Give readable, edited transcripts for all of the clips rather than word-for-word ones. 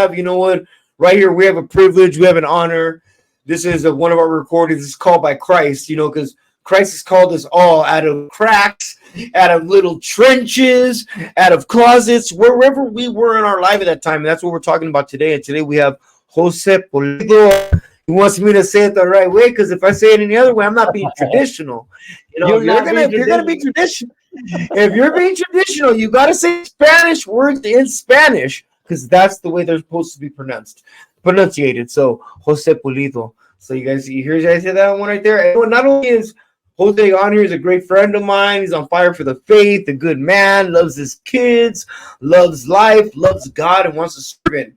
have, you know what, right here, we have a privilege, we have an honor. This is one of our recordings. It's called by Christ, you know, because Christ has called us all out of cracks, out of little trenches, out of closets, wherever we were in our life at that time. And that's what we're talking about today. And today we have Jose Pulido. He wants me to say it the right way, because if I say it any other way, I'm not being traditional. You know, if you're gonna be traditional, if you're being traditional, you gotta say Spanish words in Spanish, because that's the way they're supposed to be pronunciated. So Jose Pulido. So you hear I said that one right there. And not only is Jose on here, he's a great friend of mine. He's on fire for the faith, a good man, loves his kids, loves life, loves God, and wants to serve Him.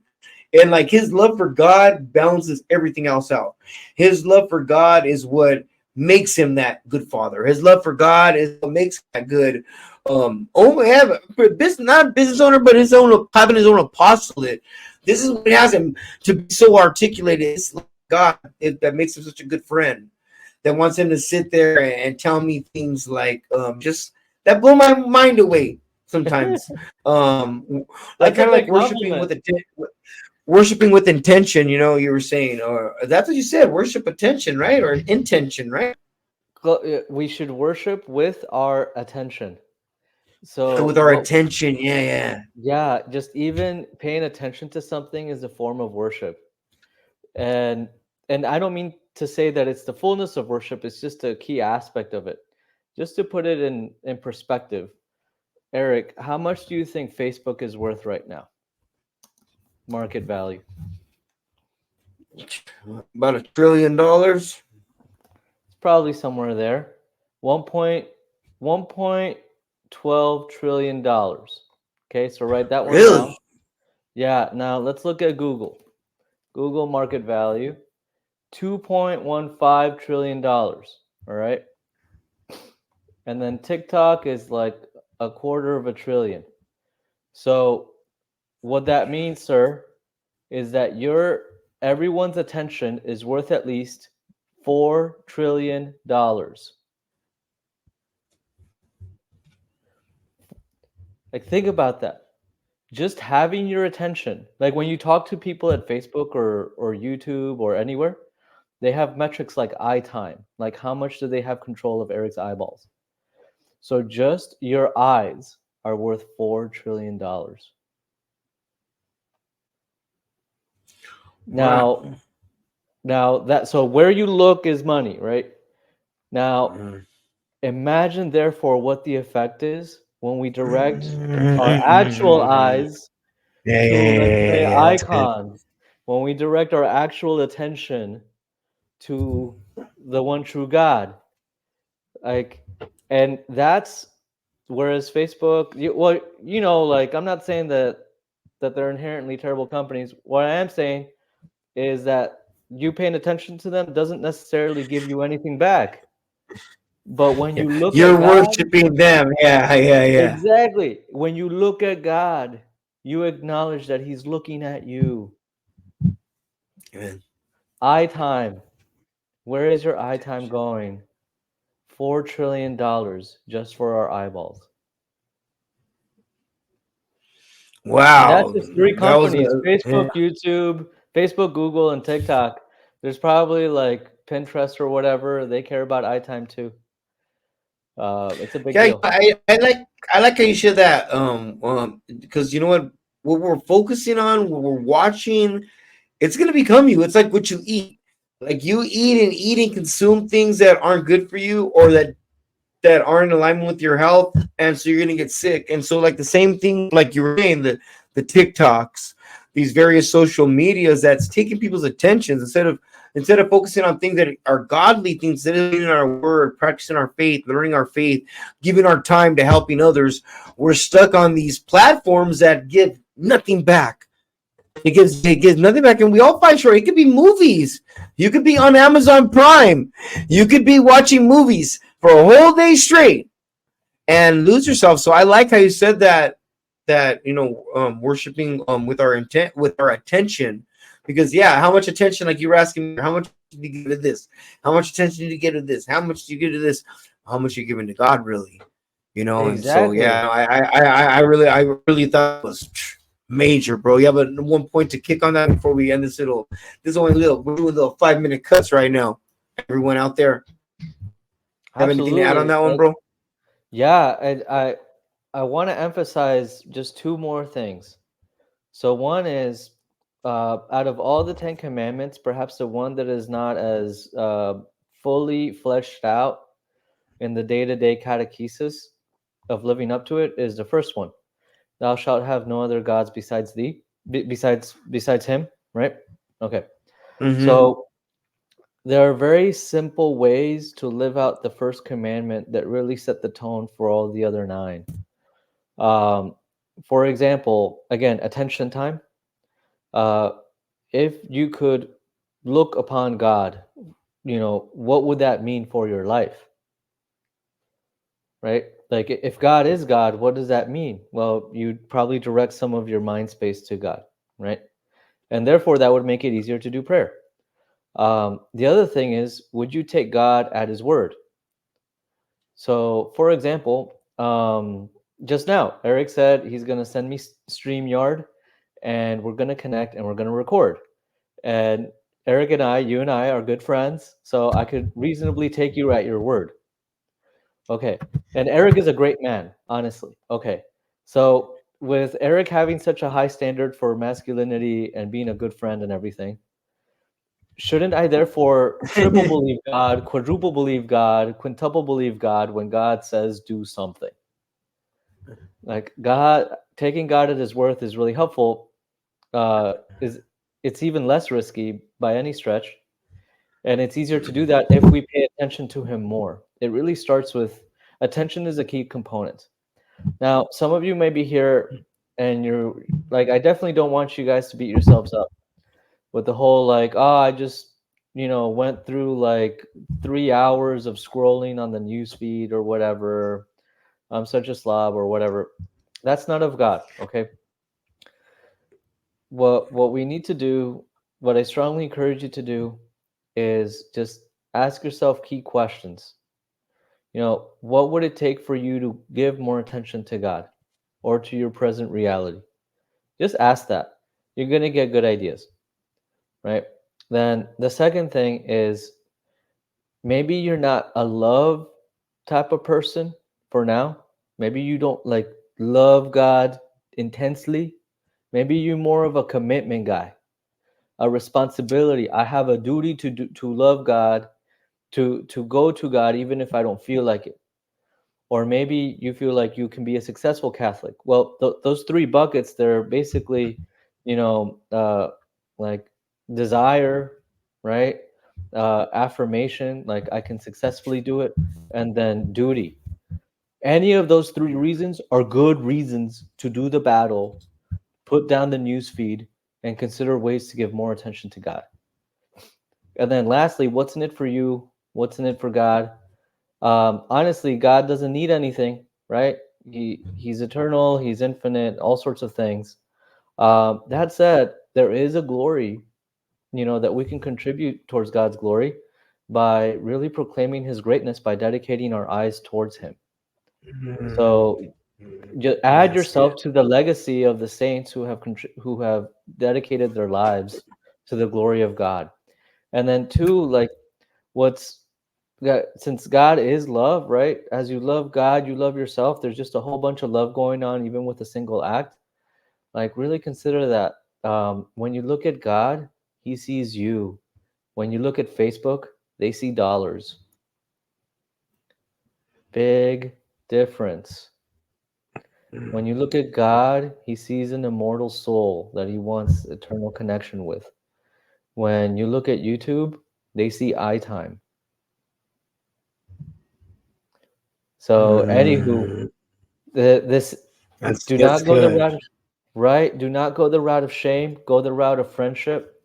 And like his love for God balances everything else out. His love for God is what makes him that good father. His love for God is what makes him that good. Not business owner, but having his own apostolate. This is what has him to be so articulated. It's like God that makes him such a good friend. That wants him to sit there and tell me things like just that blow my mind away sometimes. Like kind of like worshiping with intention, you know, you were saying, or that's what you said, worship attention, right? Or intention, right? We should worship with our attention. So with our attention, yeah, just even paying attention to something is a form of worship. And I don't mean to say that it's the fullness of worship, it's just a key aspect of it. Just to put it in perspective, Eric, how much do you think Facebook is worth right now? Market value? About $1 trillion. It's probably somewhere there. 1.12 trillion dollars. Okay, so write that one down. Yeah, now let's look at Google. Google market value, $2.15 trillion. All right. And then TikTok is like $250 billion. So what that means, sir, is that everyone's attention is worth at least $4 trillion. Like, think about that. Just having your attention. Like when you talk to people at Facebook or YouTube or anywhere, they have metrics like eye time. Like how much do they have control of Eric's eyeballs? So just your eyes are worth $4 trillion. Now that, so where you look is money, right? Now, imagine therefore what the effect is when we direct our actual eyes to icons. When we direct our actual attention to the one true God, and that's whereas Facebook, I'm not saying that they're inherently terrible companies. What I am saying is that you paying attention to them doesn't necessarily give you anything back. But when you look you're worshiping them. Yeah. Exactly. When you look at God, you acknowledge that He's looking at you. Amen. Eye time. Where is your eye time going? $4 trillion just for our eyeballs. Wow. And that's just 3 companies: Facebook, YouTube, Facebook, Google, and TikTok. There's probably like Pinterest or whatever. They care about eye time too. It's a big deal. I like how you share that. Because you know what we're focusing on, what we're watching, it's gonna become you. It's like what you eat. Like you eat and consume things that aren't good for you, or that aren't in alignment with your health, and so you're gonna get sick. And so, like the same thing, like you were saying, the TikToks, these various social medias that's taking people's attentions instead of focusing on things that are godly things, that is in our word, practicing our faith, learning our faith, giving our time to helping others. We're stuck on these platforms that give nothing back. It gives nothing back, and we all find short. It could be movies. You could be on Amazon Prime. You could be watching movies for a whole day straight and lose yourself. So I like how you said that worshiping with our intent, with our attention, because how much attention, like you were asking, how much do you give to this? How much attention do you give to this? How much do you give to this? How much are you giving to God, really? Exactly. And so I really thought it was major, bro. You have a one point to kick on that before we end this little. This is only little. We're doing little 5 minute cuts right now. Everyone out there, have anything to add on Absolutely. that one, bro? Yeah, I want to emphasize just two more things. So one is, out of all the Ten Commandments, perhaps the one that is not as fully fleshed out in the day-to-day catechesis of living up to it is the first one. Thou shalt have no other gods besides thee, besides him, right? Okay. Mm-hmm. So there are very simple ways to live out the first commandment that really set the tone for all the other nine. Um, for example, again, attention time. Uh, if you could look upon God, what would that mean for your life? Right? Like if God is God, what does that mean? Well, you'd probably direct some of your mind space to God, right? And therefore, that would make it easier to do prayer. The other thing is, would you take God at his word? So, for example, just now, Eric said he's going to send me StreamYard and we're going to connect and we're going to record. And Eric and I, you and I are good friends. So I could reasonably take you at your word. Okay. And Eric is a great man, honestly. Okay. So with Eric having such a high standard for masculinity and being a good friend and everything, shouldn't I therefore triple believe God, quadruple believe God, quintuple believe God when God says do something? Like God, taking God at his worth is really helpful. Is It's even less risky by any stretch, and it's easier to do that if we pay attention to him more. It really starts with attention is a key component. Now, some of you may be here and you're like, I definitely don't want you guys to beat yourselves up with the whole like, oh, I just went through like 3 hours of scrolling on the news feed or whatever. I'm such a slob or whatever. That's not of God. Okay. What we need to do, what I strongly encourage you to do, is just ask yourself key questions. What would it take for you to give more attention to God or to your present reality? Just ask that. You're going to get good ideas, right? Then the second thing is, maybe you're not a love type of person for now. Maybe you don't like love God intensely. Maybe you're more of a commitment guy, a responsibility. I have a duty to love God, to go to God even if I don't feel like it. Or maybe you feel like you can be a successful Catholic. Well, those three buckets, they're basically, you know, uh, like desire, right? Affirmation, like I can successfully do it, and then duty. Any of those three reasons are good reasons to do the battle, put down the news feed, and consider ways to give more attention to God. And then lastly, what's in it for you? What's in it for God? Honestly, God doesn't need anything, right? He's eternal, he's infinite, all sorts of things. That said, there is a glory, that we can contribute towards God's glory by really proclaiming his greatness by dedicating our eyes towards him. So just add Yes, yourself yes. to the legacy of the saints who have dedicated their lives to the glory of God. And then two, like what's since God is love, right? As you love God, you love yourself. There's just a whole bunch of love going on, even with a single act. Like, really consider that. When you look at God, he sees you. When you look at Facebook, they see dollars. Big difference. When you look at God, he sees an immortal soul that he wants eternal connection with. When you look at YouTube, they see eye time. So, anywho, this do That's not go the good. route of, right. Do not go the route of shame. Go the route of friendship.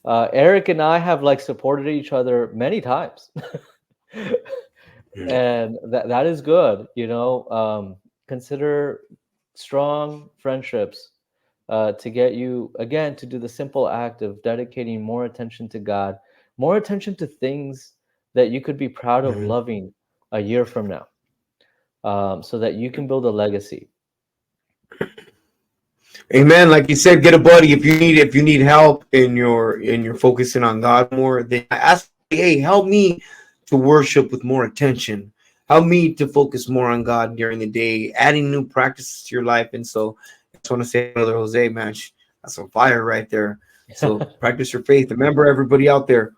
Eric and I have like supported each other many times, and that is good. Consider strong friendships to get you again to do the simple act of dedicating more attention to God, more attention to things that you could be proud of loving a year from now, so that you can build a legacy. Amen. Like you said, get a buddy if you need help in your focusing on God more. Then ask, hey, help me to worship with more attention. Help me to focus more on God during the day, adding new practices to your life. And so I just want to say, Brother Jose, man, that's on fire right there. So practice your faith. Remember, everybody out there,